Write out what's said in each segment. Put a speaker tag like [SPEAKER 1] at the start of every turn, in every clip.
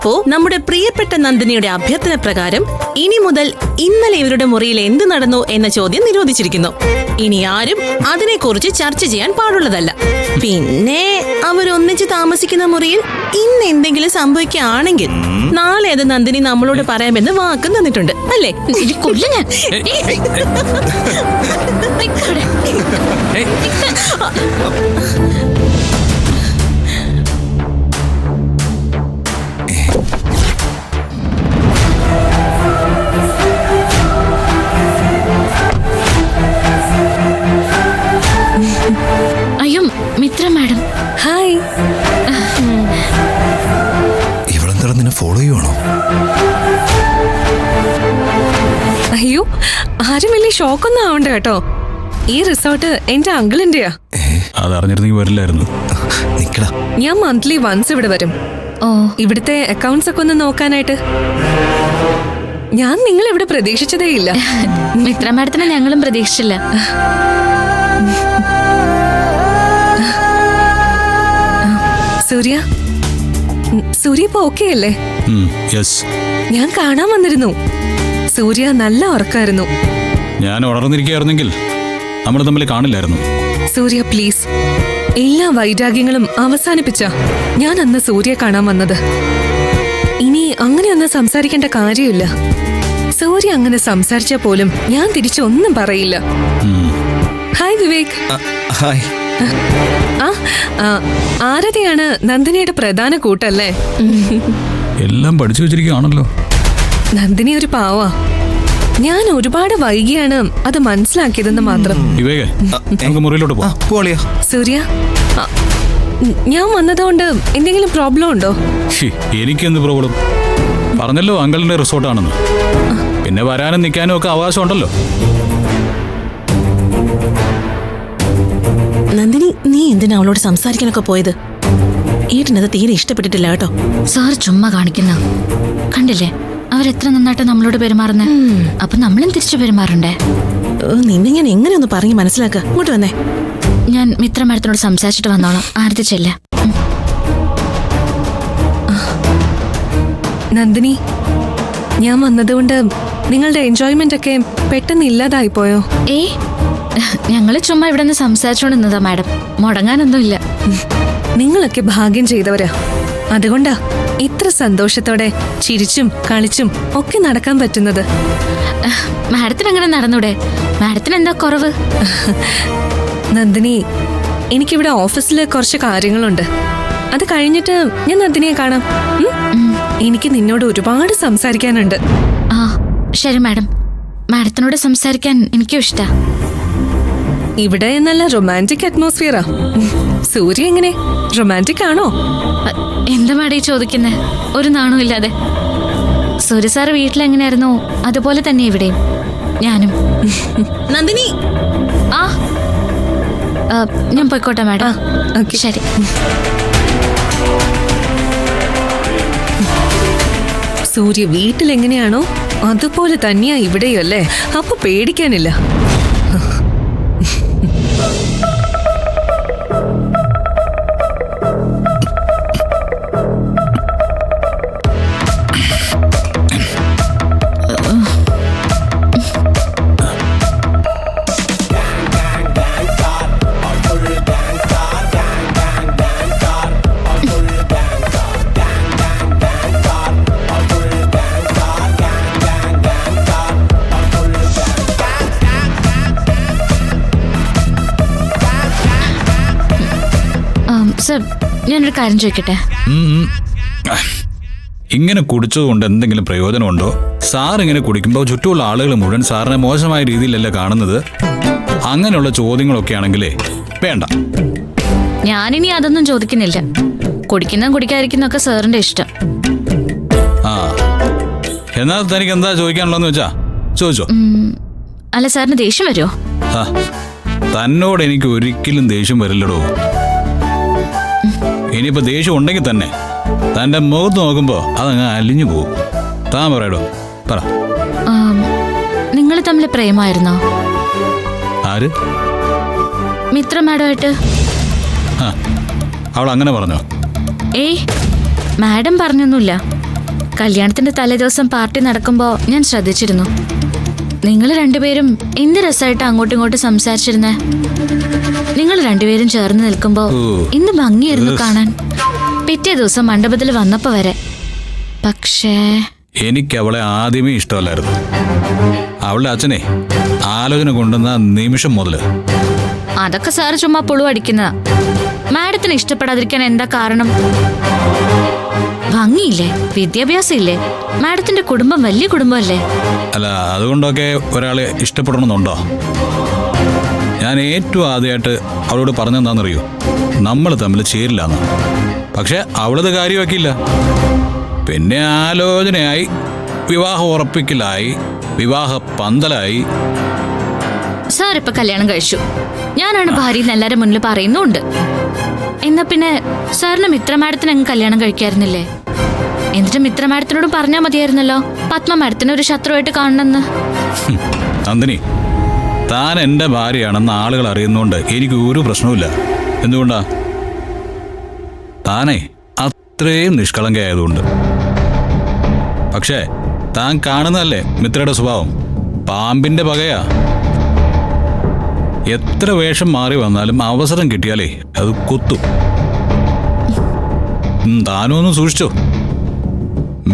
[SPEAKER 1] അപ്പോ നമ്മുടെ പ്രിയപ്പെട്ട നന്ദിനിയുടെ അഭ്യർത്ഥന പ്രകാരം ഇനി മുതൽ ഇന്നലെ ഇവരുടെ മുറിയിൽ എന്ത് നടന്നു എന്ന ചോദ്യം നിരോധിച്ചിരിക്കുന്നു. ഇനി ആരും അതിനെക്കുറിച്ച് ചർച്ച ചെയ്യാൻ പാടുള്ളതല്ല. പിന്നെ അവരൊന്നിച്ച് താമസിക്കുന്ന മുറിയിൽ ഇന്ന് എന്തെങ്കിലും സംഭവിക്കുകയാണെങ്കിൽ നാളെ അത് നന്ദിനി നമ്മളോട് പറയാമെന്ന് വാക്ക് തന്നിട്ടുണ്ട്, അല്ലേ?
[SPEAKER 2] അയ്യോ മിത്ര മാഡം,
[SPEAKER 1] ഹായ്.
[SPEAKER 3] ഇവളെന്താ നിന്നെ ഫോളോ ചെയ്യുവാണോ?
[SPEAKER 4] അയ്യോ, ആരും വലിയ ഷോക്കൊന്നും ആവണ്ട കേട്ടോ. ഈ റിസോർട്ട് എന്റെ അങ്കിളിന്റെയാ.
[SPEAKER 3] അതറിഞ്ഞിരുന്നെങ്കിൽ വരില്ലായിരുന്നു. നിക്കടാ,
[SPEAKER 4] ഞാൻ മന്ത്ലി വൺസ് ഇവിടെ വരും.
[SPEAKER 2] ഓ,
[SPEAKER 4] ഇവിടുത്തെ അക്കൗണ്ട്സ് ഒക്കെ ഒന്ന് നോക്കാനായിട്ട്. ഞാൻ നിങ്ങൾ ഇവിടെ പ്രതീക്ഷിച്ചതേ ഇല്ല.
[SPEAKER 2] മിത്ര മാഡത്തിനെ ഞങ്ങളും പ്രതീക്ഷിച്ചില്ല.
[SPEAKER 4] സൂര്യ, സൂര്യ ഇപ്പൊ ഓക്കെ അല്ലേ? ഞാൻ കാണാൻ വന്നിരുന്നു. സൂര്യ നല്ല ഉറക്കായിരുന്നു.
[SPEAKER 3] ഞാൻ ഉണർന്നിരിക്കുകയായിരുന്നെങ്കിൽ നമ്മൾ തമ്മിൽ കാണില്ലായിരുന്നു.
[SPEAKER 4] സൂര്യ പ്ലീസ്, എല്ലാ വൈരാഗ്യങ്ങളും അവസാനിപ്പിച്ച ഞാൻ അന്ന് സൂര്യ കാണാൻ വന്നത്. ഇനി അങ്ങനെയൊന്നും സംസാരിക്കേണ്ട കാര്യമില്ല. സൂര്യ അങ്ങനെ സംസാരിച്ച പോലും ഞാൻ തിരിച്ചൊന്നും പറയില്ല. ഹായ് വിവേക്.
[SPEAKER 3] ഹായ്.
[SPEAKER 4] ആരതിയാണ് നന്ദിനിയുടെ പ്രധാന കൂട്ടല്ലേ?
[SPEAKER 3] എല്ലാം പഠിച്ചു വെച്ചിരിക്കുകയാണല്ലോ.
[SPEAKER 4] നന്ദിനി ഒരു പാവാ. ഞാൻ ഒരുപാട് വൈകിയാണ് അത് മനസ്സിലാക്കിയതെന്ന് മാത്രം.
[SPEAKER 3] വിവേക്, നമുക്ക് മുറിയിലോട്ട് പോവാം.
[SPEAKER 4] സൂര്യ, ഞാൻ വന്നതുകൊണ്ട് എന്തെങ്കിലും പ്രോബ്ലം ഉണ്ടോ?
[SPEAKER 3] എനിക്കെന്ത് പ്രോബ്ലം? പറഞ്ഞല്ലോ അങ്കിളിന്റെ റിസോർട്ടാണെന്ന്. പിന്നെ വരാനും നിൽക്കാനും ഒക്കെ അവകാശം ഉണ്ടല്ലോ.
[SPEAKER 1] നന്ദിനി, നീ എന്തിനാ അവളോട് സംസാരിക്കാനൊക്കെ പോയത്? ഏട്ടനത് തീരെ ഇഷ്ടപ്പെട്ടിട്ടില്ല കേട്ടോ.
[SPEAKER 2] സാർ ചുമ്മാ കാണിക്കുന്ന കണ്ടില്ലേ, അവരെത്ര നന്നായിട്ട് നമ്മളോട് പെരുമാറുന്നേ. അപ്പൊ നമ്മളും തിരിച്ചു പെരുമാറണ്ടേ?
[SPEAKER 1] നിന്നെ ഞാൻ എങ്ങനെയൊന്ന് പറഞ്ഞു മനസ്സിലാക്ക. ഇങ്ങോട്ട് വന്നേ.
[SPEAKER 2] ഞാൻ മിത്ര മാഡത്തിനോട് സംസാരിച്ചിട്ട് വന്നോളാം. ആരതി ചെല്ല.
[SPEAKER 4] നന്ദിനി, ഞാൻ വന്നതുകൊണ്ട് നിങ്ങളുടെ എൻജോയ്മെന്റ് ഒക്കെ പെട്ടെന്ന് ഇല്ലാതായിപ്പോയോ?
[SPEAKER 2] ഞങ്ങള് ചുമ്മാ ഇവിടെ നിന്ന് സംസാരിച്ചോണ്ടിരുന്നതാ മാഡം, മുടങ്ങാനൊന്നുമില്ല.
[SPEAKER 4] നിങ്ങളൊക്കെ ഭാഗ്യം ചെയ്തവരാ. അതുകൊണ്ടാ ഇത്ര സന്തോഷത്തോടെ ചിരിച്ചും കളിച്ചും ഒക്കെ നടക്കാൻ പറ്റുന്നത്.
[SPEAKER 2] മാഡത്തിന് അങ്ങനെ നടന്നൂടെ? മാഡത്തിന് എന്താ കുറവ്?
[SPEAKER 4] നന്ദിനി, എനിക്കിവിടെ ഓഫീസിൽ കുറച്ച് കാര്യങ്ങളുണ്ട്. അത് കഴിഞ്ഞിട്ട് ഞാൻ നന്ദിനിയെ കാണാം. എനിക്ക് നിന്നോട് ഒരുപാട് സംസാരിക്കാനുണ്ട്.
[SPEAKER 2] ആ ശരി മാഡം. മാഡത്തിനോട് സംസാരിക്കാൻ എനിക്കും ഇഷ്ടാ.
[SPEAKER 4] ഇവിടെ നല്ല റൊമാൻറ്റിക് അറ്റ്മോസ്ഫിയറാ. സൂര്യ എങ്ങനെ, റൊമാൻറ്റിക് ആണോ?
[SPEAKER 2] എന്താ മാഡം ഈ ചോദിക്കുന്നേ? ഒരു നാണവും ഇല്ലാതെ. സൂര്യ സാറ് വീട്ടിലെങ്ങനെയായിരുന്നു അതുപോലെ തന്നെ ഇവിടെയും ഞാനും.
[SPEAKER 1] നന്ദിനി,
[SPEAKER 2] ഞാൻ പോയിക്കോട്ടെ മാഡം. ശരി.
[SPEAKER 4] സൂര്യ വീട്ടിലെങ്ങനെയാണോ അതുപോലെ തന്നെയാ ഇവിടെയും അല്ലേ? അപ്പൊ പേടിക്കാനില്ല.
[SPEAKER 2] സർ, ഞാനൊരു കാര്യം ചോദിക്കട്ടെ?
[SPEAKER 3] ഇങ്ങനെ കുടിച്ചതുകൊണ്ട് എന്തെങ്കിലും പ്രയോജനമുണ്ടോ? സാർ ഇങ്ങനെ കുടിക്കുമ്പോൾ ചുറ്റുമുള്ള ആളുകൾ മുഴുവൻ സാറിനെ മോശമായ രീതിയിലല്ല കാണുന്നത്. അങ്ങനെയുള്ള ചോദ്യങ്ങളൊക്കെ ആണെങ്കിലേ വേണ്ട.
[SPEAKER 2] ഞാനിനി അതൊന്നും ചോദിക്കുന്നില്ല. കുടിക്കുന്നതും കുടിക്കാതിരിക്കുന്നതൊക്കെ സാറിന്റെ ഇഷ്ടം.
[SPEAKER 3] എന്നാൽ തനിക്ക് എന്താ ചോദിക്കാനുള്ളതെന്ന് വെച്ചാ ചോദിച്ചോ.
[SPEAKER 2] അല്ല, സാറിന് ദേഷ്യം വരുമോ?
[SPEAKER 3] തന്നോട് എനിക്ക് ഒരിക്കലും ദേഷ്യം വരില്ലടോ. ഇനിയിപ്പോ ദേഷ്യം ഉണ്ടെങ്കിൽ തന്നെ തന്റെ മുഖത്ത് നോക്കുമ്പോ അതങ്ങ് അലിഞ്ഞു പോകും. താൻ പറയടോ, പറ.
[SPEAKER 2] നിങ്ങൾ തമ്മിൽ പ്രേമായിരുന്നോ?
[SPEAKER 3] ആര്?
[SPEAKER 2] മിത്ര മാഡമായിട്ട്.
[SPEAKER 3] അവൾ അങ്ങനെ പറഞ്ഞോ?
[SPEAKER 2] ഏയ്, മാഡം പറഞ്ഞൊന്നുമില്ല. കല്യാണത്തിന്റെ തലേദിവസം പാർട്ടി നടക്കുമ്പോ ഞാൻ ശ്രദ്ധിച്ചിരുന്നു. നിങ്ങൾ രണ്ടുപേരും എന്ത് രസമായിട്ട് അങ്ങോട്ടും ഇങ്ങോട്ടും സംസാരിച്ചിരുന്നേ. നിങ്ങൾ രണ്ടുപേരും ചേർന്ന് നിൽക്കുമ്പോ എന്ത് ഭംഗിയായിരുന്നു കാണാൻ. പിറ്റേ ദിവസം മണ്ഡപത്തിൽ വന്നപ്പോ വരെ. പക്ഷേ
[SPEAKER 3] എനിക്ക് അവളെ ആദ്യമേ ഇഷ്ടമല്ലായിരുന്നു. അവളുടെ അച്ഛനെ ആലോചന കൊണ്ടുവന്ന നിമിഷം മുതല്.
[SPEAKER 2] അതൊക്കെ സാറ് ചുമ്മാ പുളു അടിക്കുന്നതാ. മാഡത്തിന് ഇഷ്ടപ്പെടാതിരിക്കാൻ എന്താ കാരണം? ഭംഗിയില്ലേ, വിദ്യാഭ്യാസം ഇല്ലേ, മാഡത്തിന്റെ കുടുംബം വലിയ കുടുംബമല്ലേ?
[SPEAKER 3] അല്ല, അതുകൊണ്ടൊക്കെ ഒരാളെ ഇഷ്ടപ്പെടണമെന്നുണ്ടോ? ഞാൻ ഏറ്റവും ആദ്യമായിട്ട് അവളോട് പറഞ്ഞെന്താണെന്നറിയോ, നമ്മൾ തമ്മിൽ ചേരില്ലാന്ന്. പക്ഷെ അവളത് കാര്യമാക്കിയില്ല. പിന്നെ ആലോചനയായി, വിവാഹം ഉറപ്പിക്കലായി, വിവാഹ പന്തലായി.
[SPEAKER 2] സാർ ഇപ്പൊ കല്യാണം കഴിച്ചു, ഞാനാണ് ഭാര്യ എന്ന് എല്ലാരും മുന്നിൽ പറയുന്നുണ്ട്. എന്നാ പിന്നെ സാറിന് മിത്ര മാഡത്തിന് അങ്ങ് കല്യാണം കഴിക്കായിരുന്നില്ലേ? എന്നിട്ട് മിത്ര മാഡത്തിനോട് പറഞ്ഞാൽ മതിയായിരുന്നല്ലോ പത്മ മാഡത്തിനെ ഒരു ശത്രുവായിട്ട് കാണണമെന്ന്.
[SPEAKER 3] നന്ദിനി, താൻ എൻ്റെ ഭാര്യയാണെന്ന് ആളുകൾ അറിയുന്നതുകൊണ്ട് എനിക്ക് ഒരു പ്രശ്നവുമില്ല. എന്തുകൊണ്ടാ? താനേ അത്രയും നിഷ്കളങ്കയായതുകൊണ്ട്. പക്ഷേ താൻ കാണുന്നതല്ലേ മിത്രയുടെ സ്വഭാവം? പാമ്പിന്റെ പകയാ. എത്ര വേഷം മാറി വന്നാലും അവസരം കിട്ടിയാലേ അത് കുത്തും. താനും ഒന്ന് സൂക്ഷിച്ചോ.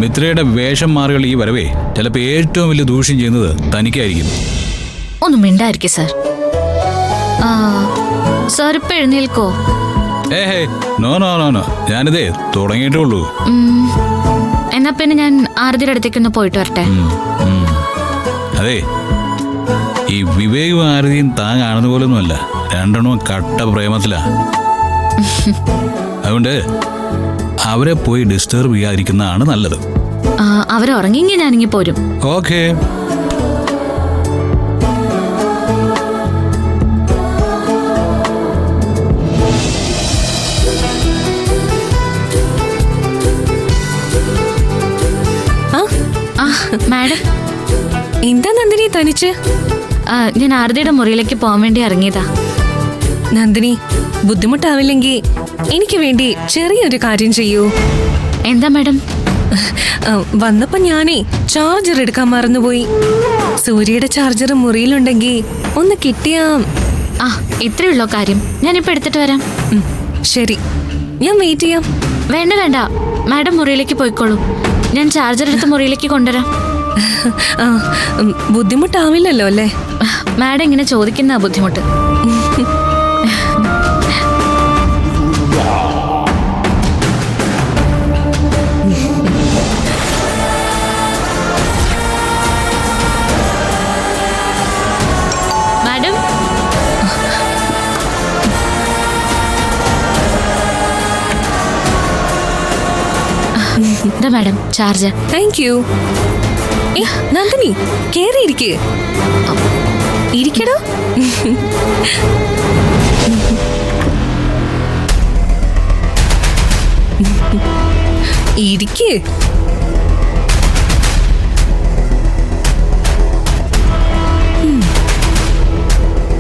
[SPEAKER 3] മിത്രയുടെ വേഷം മാറിയുള്ള ഈ വരവേ ചിലപ്പോൾ ഏറ്റവും വലിയ ദൂഷ്യം ചെയ്യുന്നത് തനിക്കായിരിക്കും.
[SPEAKER 2] ഒന്നും മിണ്ടായിരിക്കും സാർ. സാർ ഇപ്പൊ എഴുന്നേൽക്കോ?
[SPEAKER 3] ഏഹേ, നോ നോ നോ നോ, ഞാനിതേ തുടങ്ങിയിട്ടേ ഉള്ളൂ.
[SPEAKER 2] എന്നാ പിന്നെ ഞാൻ ആരതിയുടെ അടുത്തേക്കൊന്ന് പോയിട്ട് വരട്ടെ.
[SPEAKER 3] അതെ, ഈ വിവേകും ആരതിയും താൻ കാണുന്ന പോലൊന്നുമല്ല. രണ്ടെണ്ണവും കട്ട പ്രേമത്തിലാ. അതുകൊണ്ട് അവരെ പോയി ഡിസ്റ്റർബ് ചെയ്യാതിരിക്കുന്നതാണ് നല്ലത്.
[SPEAKER 2] അവരെ ഉറങ്ങിയെങ്കിൽ ഞാനിങ്ങി പോരും.
[SPEAKER 3] ഓക്കേ.
[SPEAKER 2] മാഡം,
[SPEAKER 4] എന്താ നന്ദിനി തനിച്ച്?
[SPEAKER 2] ഞാൻ ആരതിയുടെ മുറിയിലേക്ക് പോകാൻ വേണ്ടി ഇറങ്ങിയതാ.
[SPEAKER 4] നന്ദിനി, ബുദ്ധിമുട്ടാവില്ലെങ്കിൽ എനിക്ക് വേണ്ടി ചെറിയൊരു കാര്യം ചെയ്യൂ.
[SPEAKER 2] എന്താ മാഡം?
[SPEAKER 4] വന്നപ്പോ ഞാനേ ചാർജർ എടുക്കാൻ മറന്നുപോയി. സൂര്യയുടെ ചാർജർ മുറിയിലുണ്ടെങ്കിൽ ഒന്ന് കിട്ടിയാ.
[SPEAKER 2] ഇത്രയുള്ളോ കാര്യം? ഞാനിപ്പോ എടുത്തിട്ട് വരാം.
[SPEAKER 4] ശരി, ഞാൻ വെയിറ്റ് ചെയ്യാം.
[SPEAKER 2] വേണ്ട വേണ്ട, മാഡം മുറിയിലേക്ക് പോയിക്കോളൂ. ഞാൻ ചാർജർ എടുത്ത് മുറിയിലേക്ക് കൊണ്ടുവരാം.
[SPEAKER 4] ബുദ്ധിമുട്ടാവില്ലല്ലോ അല്ലേ?
[SPEAKER 2] മാഡം ഇങ്ങനെ ചോദിക്കുന്ന ബുദ്ധിമുട്ട്. മാഡം, ഇതാ madam charger.
[SPEAKER 4] Thank you. Nandini, കേറിയിരിക്കേ. ഇരിക്കടോ. ഇരിക്കേ.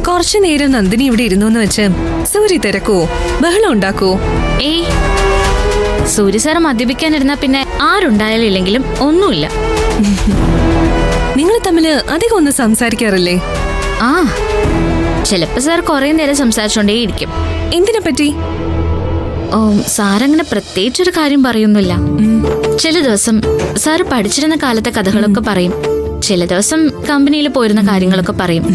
[SPEAKER 4] കുറച്ചു നേരം നന്ദിനി ഇവിടെ ഇരുന്നു എന്ന് വെച്ച് സൂര്യ തിരക്കുവോ, ബഹളം ഉണ്ടാക്കുവോ?
[SPEAKER 2] ഏയ്, സൂര്യ സാർ മദ്യപിക്കാനിരുന്നാ പിന്നെ ആരുണ്ടായാലും ഇല്ലെങ്കിലും ഒന്നുമില്ല.
[SPEAKER 4] നിങ്ങൾ തമ്മില് അധികം ഒന്നും സംസാരിക്കാറില്ലേ?
[SPEAKER 2] ചിലപ്പോ സാർ കുറെ നേരം സംസാരിച്ചോണ്ടേയിരിക്കും.
[SPEAKER 4] എന്തിനെ പറ്റി?
[SPEAKER 2] സാറങ്ങനെ പ്രത്യേകിച്ചൊരു കാര്യം പറയൊന്നുമില്ല. ചില ദിവസം സാർ പഠിച്ചിരുന്ന കാലത്തെ കഥകളൊക്കെ പറയും. ചില ദിവസം കമ്പനിയിൽ പോയിരുന്ന കാര്യങ്ങളൊക്കെ പറയും.